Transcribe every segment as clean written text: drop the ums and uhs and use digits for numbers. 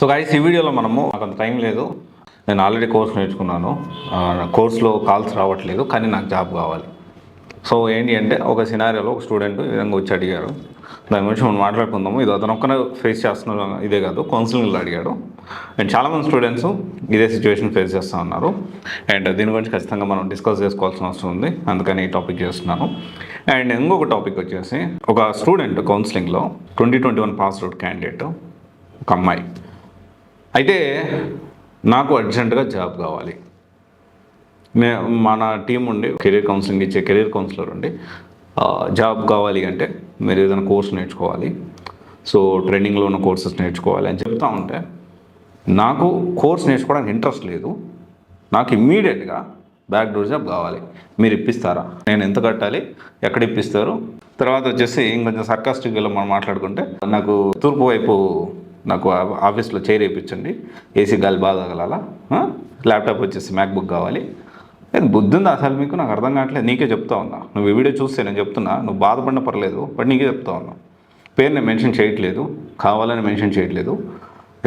So guys, ఈ వీడియోలో నాకు అంత టైం లేదు. నేను ఆల్రెడీ కోర్స్ నేర్చుకున్నాను. కోర్సులో కాల్స్ రావట్లేదు, కానీ నాకు జాబ్ కావాలి. సో ఏంటి అంటే, ఒక సినారియోలో ఒక స్టూడెంట్ ఈ విధంగా వచ్చి అడిగారు. దాని గురించి మనం మాట్లాడుకుందాము. ఇది అతను ఒక్కనే ఫేస్ చేస్తున్న ఇదే కాదు, కౌన్సిలింగ్లో అడిగాడు. అండ్ చాలామంది స్టూడెంట్స్ ఇదే సిచ్యువేషన్ ఫేస్ చేస్తూ ఉన్నారు. అండ్ దీని గురించి ఖచ్చితంగా మనం డిస్కస్ చేసుకోవాల్సిన అవసరం ఉంది. అందుకని ఈ టాపిక్ చేస్తున్నాను. అండ్ ఇంకొక టాపిక్ వచ్చేసి, ఒక స్టూడెంట్ కౌన్సిలింగ్లో 2021 పాస్ అవుట్ క్యాండిడేట్, ఒక అమ్మాయి. అయితే నాకు అర్జెంటుగా జాబ్ కావాలి. మన టీం ఉండి కెరీర్ కౌన్సిలింగ్ ఇచ్చే కెరీర్ కౌన్సిలర్ ఉండి, జాబ్ కావాలి అంటే మీరు ఏదైనా కోర్స్ నేర్చుకోవాలి, సో ట్రైనింగ్లో ఉన్న కోర్సెస్ నేర్చుకోవాలి అని చెప్తా ఉంటే, నాకు కోర్స్ నేర్చుకోవడానికి ఇంట్రెస్ట్ లేదు. నాకు ఇమ్మీడియట్గా బ్యాక్ డోర్ జాబ్ కావాలి. మీరు ఇప్పిస్తారా? నేను ఎంత కట్టాలి? ఎక్కడ ఇప్పిస్తారు? తర్వాత వచ్చేసి ఇంకొంచెం సర్కాస్టిక్గా మనం మాట్లాడుకుంటే, నాకు తూర్పు వైపు నాకు ఆఫీస్లో చైర్ వేయించండి, ఏసీ గాలి బాగా తగలాలా, ల్యాప్టాప్ వచ్చేసి మ్యాక్బుక్ కావాలి. బుద్ధి ఉందా అసలు మీకు? నాకు అర్థం కావట్లేదు. నీకే చెప్తా ఉన్నా. నువ్వు ఈ వీడియో చూస్తే నేను చెప్తున్నా, నువ్వు బాధపడిన పర్లేదు, బట్ నీకే చెప్తా ఉన్నా. పేరు నేను మెన్షన్ చేయట్లేదు, కావాలని మెన్షన్ చేయట్లేదు.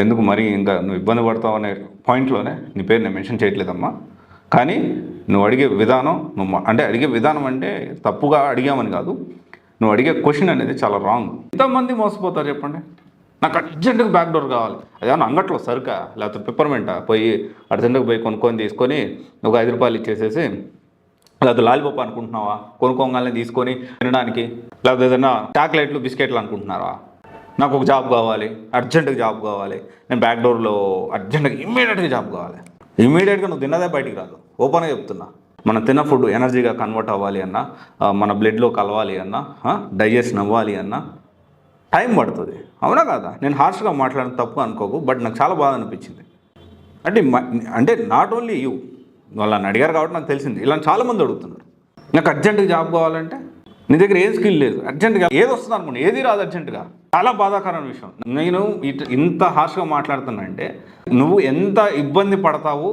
ఎందుకు మరి ఇంకా నువ్వు ఇబ్బంది పడతావు అనే పాయింట్లోనే నీ పేరు నేను మెన్షన్ చేయట్లేదమ్మా. కానీ నువ్వు అడిగే విధానం, అడిగే విధానం అంటే తప్పుగా అడిగామని కాదు, నువ్వు అడిగే క్వశ్చన్ అనేది చాలా రాంగ్. ఎంతమంది మోసపోతారు చెప్పండి? నాకు అర్జెంటుగా బ్యాక్ డోర్ కావాలి. అదేమన్నా అంగట్లో సరుకా, లేకపోతే పిప్పర్మెంటా? పోయి అర్జెంటుగా పోయి తీసుకొని ఒక 5 రూపాయలు ఇచ్చేసేసి, లేకపోతే లాలిపాప్ అనుకుంటున్నావా కొనుక్కోగానే తీసుకొని తినడానికి? లేకపోతే ఏదైనా చాక్లెట్లు బిస్కెట్లు అనుకుంటున్నారా? నాకు ఒక జాబ్ కావాలి, అర్జెంటుగా జాబ్ కావాలి, నేను బ్యాక్ డోర్లో అర్జెంటుగా ఇమ్మీడియట్గా జాబ్ కావాలి. ఇమ్మీడియట్గా నువ్వు తిన్నదే బయటికి రాదు. ఓపెన్గా చెప్తున్నా. మనం తిన్న ఫుడ్ ఎనర్జీగా కన్వర్ట్ అవ్వాలి అన్నా, మన బ్లడ్లో కలవాలి అన్నా, డైజెషన్ అవ్వాలి అన్నా టైం పడుతుంది. అవునా కాదా? నేను హార్ష్గా మాట్లాడిన తప్పు అనుకోకు, బట్ నాకు చాలా బాధ అనిపించింది. అంటే నాట్ ఓన్లీ యూ, వాళ్ళని అడిగారు కాబట్టి నాకు తెలిసింది. ఇలా చాలామంది అడుగుతున్నారు, నాకు అర్జెంటుగా జాబ్ కావాలంటే నీ దగ్గర ఏ స్కిల్ లేదు, అర్జెంటుగా ఏది వస్తుంది అనుకోండి, ఏది రాదు అర్జెంటుగా. చాలా బాధాకరమైన విషయం. నేను ఇంత హార్ష్గా మాట్లాడుతున్నా అంటే, నువ్వు ఎంత ఇబ్బంది పడతావు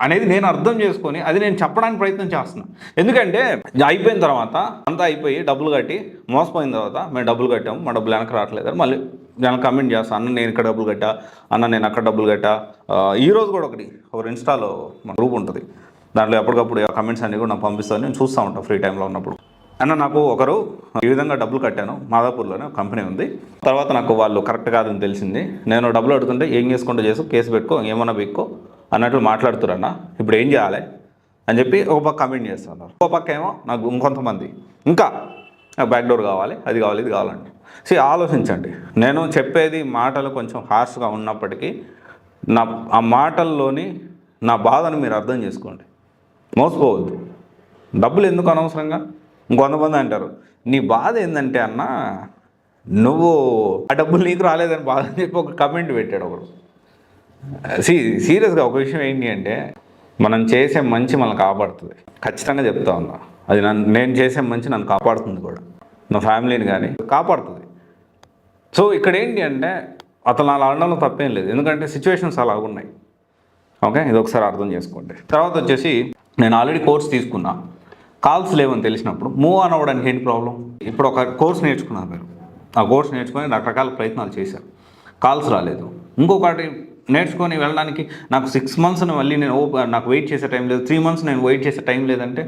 అనేది నేను అర్థం చేసుకొని అది నేను చెప్పడానికి ప్రయత్నం చేస్తున్నాను. ఎందుకంటే అయిపోయిన తర్వాత అంతా అయిపోయి డబ్బులు కట్టి మోసపోయిన తర్వాత, మేము డబ్బులు కట్టాము, మా డబ్బులు వెనక్కి రావట్లేదు, మళ్ళీ నేను కమెంట్ చేస్తాను, అన్న నేను ఇక్కడ డబ్బులు కట్టా, అన్న నేను అక్కడ డబ్బులు కట్టా. ఈరోజు కూడా ఒక ఇన్స్టాలో మన గ్రూప్ ఉంటుంది, దాంట్లో ఎప్పటికప్పుడు కమెంట్స్ అన్నీ కూడా నాకు పంపిస్తాను. నేను చూస్తూ ఉంటాను ఫ్రీ టైంలో ఉన్నప్పుడు. అన్న నాకు ఒకరు ఈ విధంగా డబ్బులు కట్టాను, మాదాపూర్లోనే కంపెనీ ఉంది, తర్వాత నాకు వాళ్ళు కరెక్ట్ కాదని తెలిసింది, నేను డబ్బులు అడుగుతుంటే ఏం చేసుకుంటూ చేసు, కేసు పెట్టుకో, ఏమన్నా పెట్టుకో అన్నట్లు మాట్లాడుతురన్న, ఇప్పుడు ఏం చేయాలి అని చెప్పి ఒక పక్క కమెంట్ చేస్తున్నారు. ఒక పక్క ఏమో నాకు ఇంకొంతమంది ఇంకా నాకు బ్యాక్ డోర్ కావాలి, అది కావాలి, ఇది కావాలంటే. ఆలోచించండి. నేను చెప్పేది మాటలు కొంచెం హార్ష్గా ఉన్నప్పటికీ ఆ మాటల్లోని నా బాధను మీరు అర్థం చేసుకోండి. మోసపోవద్దు. డబ్బులు ఎందుకు అనవసరంగా? ఇంకొంతమంది అంటారు, నీ బాధ ఏంటంటే అన్న, నువ్వు ఆ డబ్బులు నీకు రాలేదని బాధ అని చెప్పి ఒక కమెంట్ పెట్టాడు ఒకడు. సీరియస్గా ఒక విషయం ఏంటి అంటే, మనం చేసే మంచి మనల్ని కాపాడుతుంది. ఖచ్చితంగా చెప్తా ఉన్నా, అది నేను చేసే మంచి నన్ను కాపాడుతుంది కూడా, నా ఫ్యామిలీని కానీ కాపాడుతుంది. సో ఇక్కడ ఏంటి అంటే, అతను అలా అనడంలో తప్పేం లేదు, ఎందుకంటే సిచ్యువేషన్స్ అలా ఉన్నాయి. ఓకే, ఇది ఒకసారి అర్థం చేసుకోండి. తర్వాత వచ్చేసి, నేను ఆల్రెడీ కోర్స్ తీసుకున్నా, కాల్స్ లేవని తెలిసినప్పుడు మూవ్ ఆన్ అవ్వడానికి ఏంటి ప్రాబ్లం? ఇప్పుడు ఒక కోర్స్ నేర్చుకున్నారు మీరు, ఆ కోర్స్ నేర్చుకొని రకరకాల ప్రయత్నాలు చేశారు, కాల్స్ రాలేదు. ఇంకొకటి నేర్చుకొని వెళ్ళడానికి నాకు 6 months మళ్ళీ నాకు వెయిట్ చేసే టైం లేదు, 3 months నేను వెయిట్ చేసే టైం లేదంటే,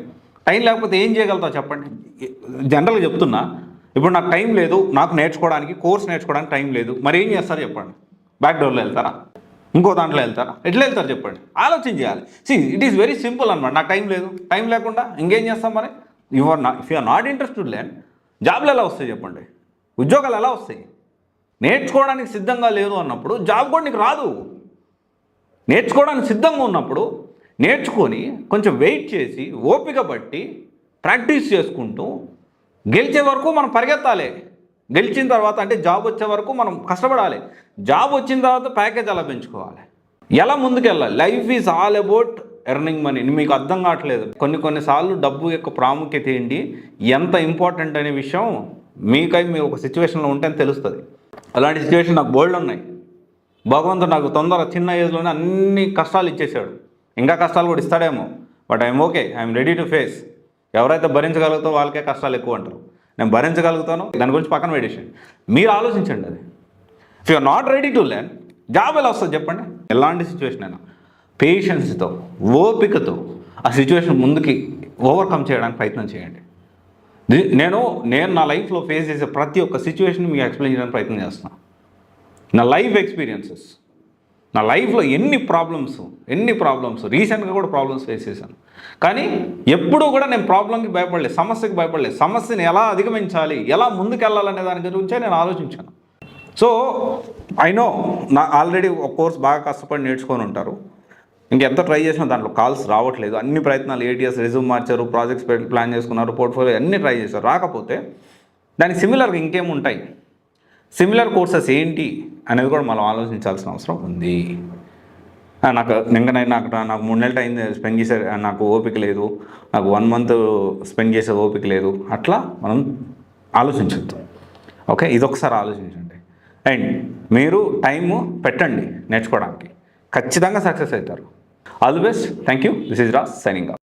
టైం లేకపోతే ఏం చేయగలుగుతావు చెప్పండి? జనరల్గా చెప్తున్నా. ఇప్పుడు నాకు టైం లేదు, నాకు నేర్చుకోవడానికి, కోర్స్ నేర్చుకోవడానికి టైం లేదు, మరి ఏం చేస్తారు చెప్పండి? బ్యాక్ డోర్లో వెళ్తారా? ఇంకో దాంట్లో వెళ్తారా? ఎట్లా వెళ్తారు చెప్పండి? ఆలోచన చేయాలి. ఇట్ ఈస్ వెరీ సింపుల్ అనమాట. నాకు టైం లేదు, టైం లేకుండా ఇంకేం చేస్తాం మరి? If you are not interested లేండి, జాబ్లు ఎలా వస్తాయి చెప్పండి? ఉద్యోగాలు ఎలా వస్తాయి? నేర్చుకోవడానికి సిద్ధంగా లేదు అన్నప్పుడు జాబ్ కూడా నీకు రాదు. నేర్చుకోవడానికి సిద్ధంగా ఉన్నప్పుడు నేర్చుకొని కొంచెం వెయిట్ చేసి ఓపిక బట్టి ప్రాక్టీస్ చేసుకుంటూ గెలిచే వరకు మనం పరిగెత్తాలి. గెలిచిన తర్వాత అంటే జాబ్ వచ్చే వరకు మనం కష్టపడాలి. జాబ్ వచ్చిన తర్వాత ప్యాకేజ్ అలా పెంచుకోవాలి, ఎలా ముందుకెళ్ళాలి. Life is all about earning money. మీకు అర్థం కావట్లేదు. కొన్నిసార్లు డబ్బు యొక్క ప్రాముఖ్యత ఏంటి, ఎంత ఇంపార్టెంట్ అనే విషయం మీరు ఒక సిచ్యువేషన్లో ఉంటేనే తెలుస్తుంది. అలాంటి సిచ్యువేషన్ నాకు బోల్డ్ ఉన్నాయి. భగవంతుడు నాకు చిన్న ఏజ్లోనే అన్ని కష్టాలు ఇచ్చేసాడు, ఇంకా కష్టాలు కూడా ఇస్తాడేమో, but I'm okay, I'm ready to face. ఎవరైతే భరించగలుగుతారో వాళ్ళకే కష్టాలు ఎక్కువ అంటారు. నేను భరించగలుగుతాను, దాని గురించి పక్కన పెట్టేసాను. మీరు ఆలోచించండి. అది if you are not ready to learn, job ఎలా వస్తుంది చెప్పండి? ఎలాంటి సిచ్యువేషన్ అయినా పేషెన్స్తో, ఓపికతో ఆ సిచ్యువేషన్ ముందుకి ఓవర్కమ్ చేయడానికి ప్రయత్నం చేయండి. నేను నా లైఫ్లో ఫేస్ చేసే ప్రతి ఒక్క సిచ్యువేషన్ మీకు ఎక్స్ప్లెయిన్ చేయడానికి ప్రయత్నం చేస్తున్నాను. నా లైఫ్ ఎక్స్పీరియన్సెస్, నా లైఫ్లో ఎన్ని ప్రాబ్లమ్స్ రీసెంట్గా కూడా ప్రాబ్లమ్స్ ఫేస్ చేశాను. కానీ ఎప్పుడూ కూడా నేను ప్రాబ్లంకి భయపడలేదు, సమస్యకి భయపడలేదు. సమస్యని ఎలా అధిగమించాలి, ఎలా ముందుకెళ్ళాలనే దాని గురించే నేను ఆలోచించాను. సో ఐ నో నా ఆల్రెడీ ఒక కోర్స్ బాగా కష్టపడి నేర్చుకొని ఉంటారు. ఇంకెంత ట్రై చేసినా దాంట్లో కాల్స్ రావట్లేదు. అన్ని ప్రయత్నాలు, ATS రెజ్యూమ్ మార్చారు, ప్రాజెక్ట్స్ ప్లాన్ చేసుకున్నారు, పోర్ట్ఫోలియో అన్నీ ట్రై చేశారు, రాకపోతే దానికి సిమిలర్గా ఇంకేముంటాయి, సిమిలర్ కోర్సెస్ ఏంటి అనేది కూడా మనం ఆలోచించాల్సిన అవసరం ఉంది. నాకు 3 నెలలు టైం స్పెండ్ చేసే నాకు ఓపిక లేదు, నాకు 1 మంత్ స్పెండ్ చేసే ఓపిక లేదు, అట్లా మనం ఆలోచించద్దు. ఓకే, ఇదొకసారి ఆలోచించండి. అండ్ మీరు టైము పెట్టండి నేర్చుకోవడానికి, ఖచ్చితంగా సక్సెస్ అవుతారు. All the best. Thank you. This is Raj signing off.